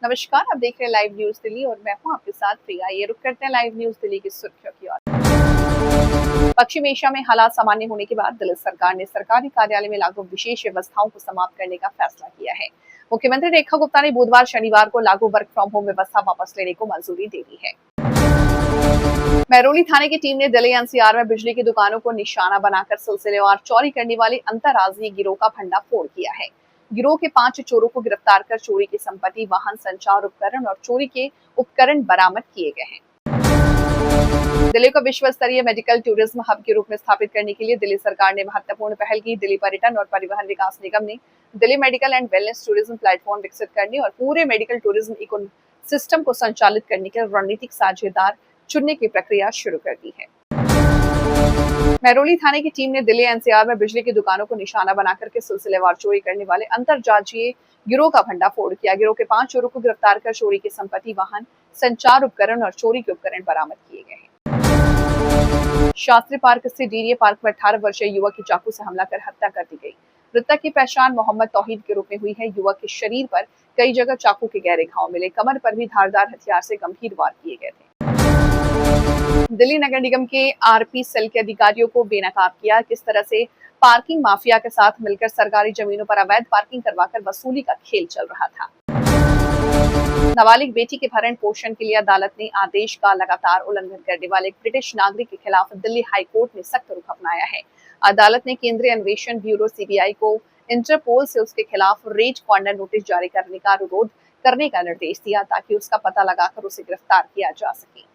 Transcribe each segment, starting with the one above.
नमस्कार, आप देख रहे हैं लाइव न्यूज दिल्ली और मैं हूं आपके साथ प्रिया। ये रुक करते हैं लाइव न्यूज दिल्ली की सुर्खियों की ओर। पश्चिम एशिया में हालात सामान्य होने के बाद दिल्ली सरकार ने सरकारी कार्यालय में लागू विशेष व्यवस्थाओं को समाप्त करने का फैसला किया है। मुख्यमंत्री रेखा गुप्ता ने बुधवार शनिवार को लागू वर्क फ्रॉम होम व्यवस्था वापस लेने को मंजूरी दे दी है। महरौली थाने की टीम ने दिल्ली एनसीआर में बिजली की दुकानों को निशाना बनाकर सिलसिलेवार चोरी करने वाले अंतर्राज्यीय गिरोह का भंडाफोड़ किया है। गिरोह के 5 चोरों को गिरफ्तार कर चोरी की संपत्ति, वाहन, संचार उपकरण और चोरी के उपकरण बरामद किए गए हैं। दिल्ली को विश्व स्तरीय मेडिकल टूरिज्म हब के रूप में स्थापित करने के लिए दिल्ली सरकार ने महत्वपूर्ण पहल की। दिल्ली पर्यटन और परिवहन विकास निगम ने Delhi medical and wellness tourism platform विकसित करने और पूरे मेडिकल टूरिज्म इको सिस्टम को संचालित करने के रणनीतिक साझेदार चुनने की प्रक्रिया शुरू कर दी है। महरौली थाने की टीम ने दिल्ली एनसीआर में बिजली की दुकानों को निशाना बनाकर के सिलसिलेवार चोरी करने वाले अंतरराज्यीय गिरोह का भंडाफोड़ किया। गिरोह के 5 चोरों को गिरफ्तार कर चोरी की संपत्ति, वाहन, संचार उपकरण और चोरी के उपकरण बरामद किए गए हैं। शास्त्री पार्क स्थित डीडीए पार्क में 18 वर्षीय युवक की चाकू से हमला कर हत्या कर दी गई। मृतक की पहचान मोहम्मद तौहीद के रूप में हुई है। युवक के शरीर पर कई जगह चाकू के गहरे घाव मिले। कमर पर भी धारदार हथियार से गंभीर वार किए गए थे। दिल्ली नगर निगम के आरपी सेल के अधिकारियों को बेनकाब किया। किस तरह से पार्किंग माफिया के साथ मिलकर सरकारी जमीनों पर अवैध पार्किंग करवाकर वसूली का खेल चल रहा था। नाबालिग बेटी के भरण पोषण के लिए अदालत ने आदेश का लगातार उल्लंघन करने वाले एक ब्रिटिश नागरिक के खिलाफ दिल्ली हाईकोर्ट ने सख्त रुख अपनाया है। अदालत ने केंद्रीय अन्वेषण ब्यूरो सीबीआई को इंटरपोल से उसके खिलाफ रेड कॉर्नर नोटिस जारी करने का अनुरोध करने का निर्देश दिया ताकि उसका पता लगाकर उसे गिरफ्तार किया जा सके।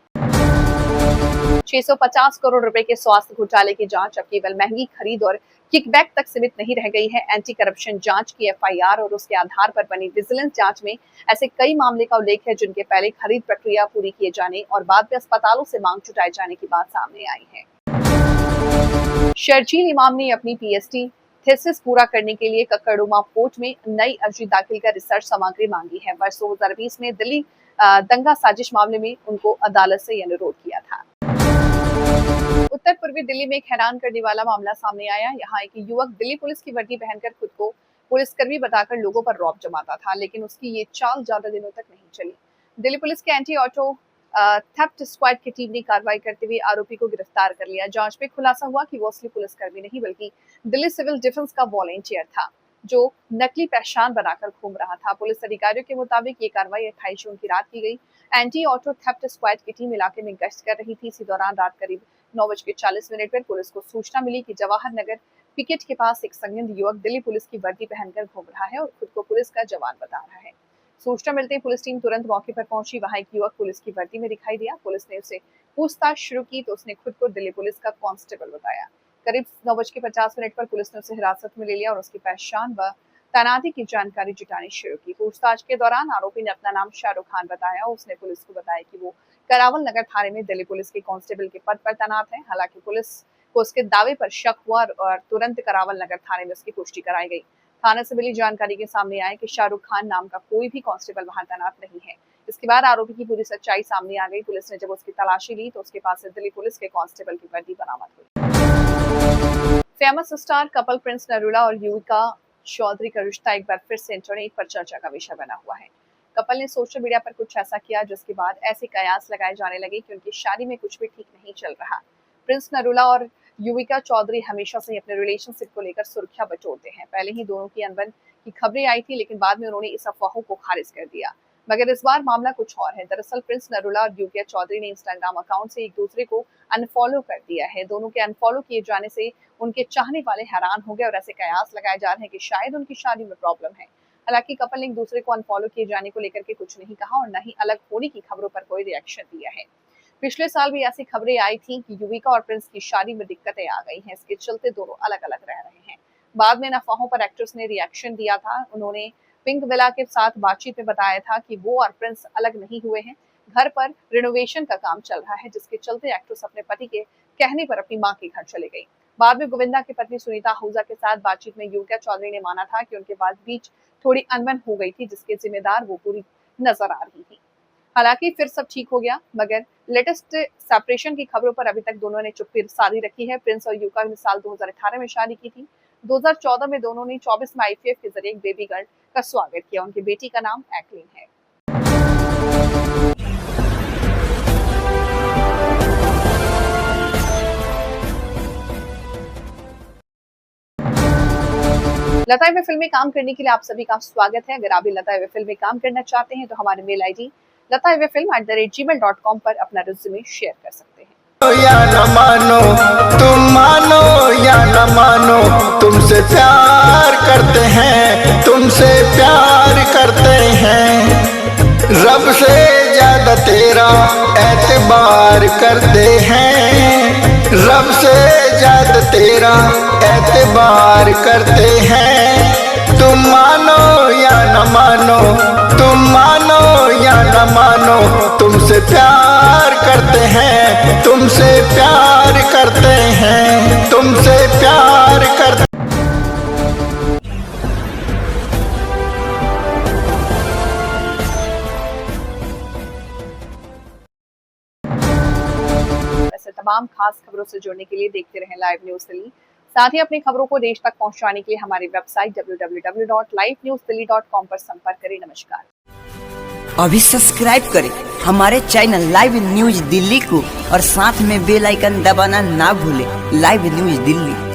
650 करोड़ रुपए के स्वास्थ्य घोटाले की जांच अब केवल महंगी खरीद और किकबैक तक सीमित नहीं रह गई है। एंटी करप्शन जांच की एफआईआर और उसके आधार पर बनी विजिलेंस जांच में ऐसे कई मामले का उल्लेख है जिनके पहले खरीद प्रक्रिया पूरी किए जाने और बाद में अस्पतालों से मांग जुटाए जाने की बात सामने आई है। शर्जील इमाम ने अपनी पीएचडी थीसिस पूरा करने के लिए कक्कड़ुमा कोर्ट में नई अर्जी दाखिल कर रिसर्च सामग्री मांगी है। वर्ष 2020 में दिल्ली दंगा साजिश मामले में उनको अदालत से यह अनुरोध किया था। उत्तर पूर्वी दिल्ली में एक हैरान करने वाला मामला सामने आया। यहाँ एक युवक दिल्ली पुलिस की वर्दी पहनकर खुद को पुलिसकर्मी बताकर लोगों पर रौब जमाता था, लेकिन उसकी ये चाल ज्यादा दिनों तक नहीं चली। दिल्ली पुलिस के एंटी ऑटो थेफ्ट स्क्वाड की टीम ने कार्रवाई करते हुए आरोपी को गिरफ्तार कर लिया। जांच में खुलासा हुआ कि वो असली पुलिसकर्मी नहीं बल्कि दिल्ली सिविल डिफेंस का वॉलंटियर था जो नकली पहचान बनाकर घूम रहा था। पुलिस अधिकारियों के मुताबिक ये कार्रवाई 28 जून की रात की गई। एंटी ऑटो थेफ्ट स्क्वाड की टीम इलाके में गश्त कर रही थी। इसी दौरान रात करीब 9:40 पर पुलिस को सूचना मिली कि जवाहर नगर पिकेट के पास एक संदिग्ध युवक दिल्ली पुलिस की वर्दी पहनकर घूम रहा है और खुद को पुलिस का जवान बता रहा है। सूचना मिलते ही पुलिस टीम तुरंत मौके पर पहुंची। वहां एक युवक पुलिस की वर्दी में दिखाई दिया। पुलिस ने उसे पूछताछ शुरू की तो उसने खुद को दिल्ली पुलिस का कांस्टेबल बताया। करीब 9:50 पर पुलिस ने उसे हिरासत में ले लिया और उसकी पहचान व तैनाती की जानकारी जुटानी शुरू की। पूछताछ के दौरान आरोपी ने अपना नाम शाहरुख खान बताया। उसने पुलिस को बताया कि वो करावल नगर थाने में दिल्ली पुलिस के कांस्टेबल के पद पर तैनात है। हालांकि पुलिस को उसके दावे पर शक हुआ और तुरंत करावल नगर थाने में उसकी पुष्टि कराई गई। थाने से मिली जानकारी के सामने आया कि शाहरुख खान नाम का कोई भी कांस्टेबल वहां तैनात नहीं है। इसके बाद आरोपी की पूरी सच्चाई सामने आ गई। पुलिस ने जब उसकी तलाशी ली तो उसके पास से दिल्ली पुलिस के कांस्टेबल की वर्दी बरामद हुई। Famous star couple Prince Narula और युविका चौधरी का रिश्ता एक बार फिर से इंटरनेट पर चर्चा का विषय बना हुआ है। कपल ने सोशल मीडिया पर कुछ ऐसा किया जिसके बाद ऐसे कयास लगाए जाने लगे कि उनकी शादी में कुछ भी ठीक नहीं चल रहा। प्रिंस नरूला और युविका चौधरी हमेशा से अपने रिलेशनशिप को लेकर सुर्खियां बटोरते हैं। पहले ही दोनों की अनबन की खबरें आई थी, लेकिन बाद में उन्होंने इस अफवाहों को खारिज कर दिया। मगर इस बार मामला कुछ और है। दरअसल प्रिंस नरूला और युविका चौधरी ने इंस्टाग्राम अकाउंट से एक दूसरे को अनफॉलो कर दिया है। दोनों के अनफॉलो किए जाने से उनके चाहने वाले हैरान हो गए और ऐसे कयास लगाए जा रहे हैं कि शायद उनकी शादी में प्रॉब्लम है। हालांकि कपल ने एक दूसरे को अनफॉलो किए जाने को लेकर के कुछ नहीं कहा और न ही अलग होने की खबरों पर कोई रिएक्शन दिया है। पिछले साल भी ऐसी खबरें आई थी कि युविका और प्रिंस की शादी में दिक्कतें आ गई हैं। इसके चलते दोनों अलग अलग रह रहे हैं। बाद में इन अफवाहों पर एक्ट्रेस ने रिएक्शन दिया था। उन्होंने पिंक विला के साथ बातचीत में बताया था कि वो और प्रिंस अलग नहीं हुए हैं। घर पर रिनोवेशन का काम चल रहा है, जिसके चलते एक्ट्रेस अपने पति के कहने पर अपनी मां के घर चले गई। बाद में गोविंदा की पत्नी सुनीता आहूजा के साथ बातचीत में युविका चौधरी ने माना था कि उनके बीच थोड़ी अनबन हो गई थी, जिसके जिम्मेदार वो पूरी नजर आ रही थी। हालांकि फिर सब ठीक हो गया, मगर लेटेस्ट सेपरेशन की खबरों पर अभी तक दोनों ने चुप्पी साधी रखी है। प्रिंस और युविका ने साल 2018 में शादी की थी। 2014 में दोनों ने 24 में आईवीएफ के जरिए एक बेबी गर्ल का स्वागत किया। उनकी बेटी का नाम एक्लिन है। लता वे फिल्म में काम करने के लिए आप सभी का स्वागत है। अगर आप भी लता वे फिल्म में काम करना चाहते हैं तो हमारे मेल ID latavefilm@gmail.com पर अपना रिज्यूमे शेयर कर सकते हैं। या न मानो या न मानो, तुमसे प्यार करते हैं, तुमसे प्यार करते हैं। रब से ज्यादा तेरा एतबार करते हैं, रब से ज्यादा तेरा एतबार करते हैं। तुम मानो या न मानो, तुम मानो या न मानो, तुमसे प्यार करते हैं, तुमसे प्यार करते हैं, तुमसे प्यार करते। ऐसे तमाम खास खबरों से जुड़ने के लिए देखते रहें लाइव न्यूज दिल्ली। साथ ही अपनी खबरों को देश तक पहुंचाने के लिए हमारी वेबसाइट www.livenewsdelhi.com पर संपर्क करें। नमस्कार। अभी सब्सक्राइब करें हमारे चैनल लाइव न्यूज दिल्ली को और साथ में बेल आइकन दबाना ना भूलें। Live news Delhi.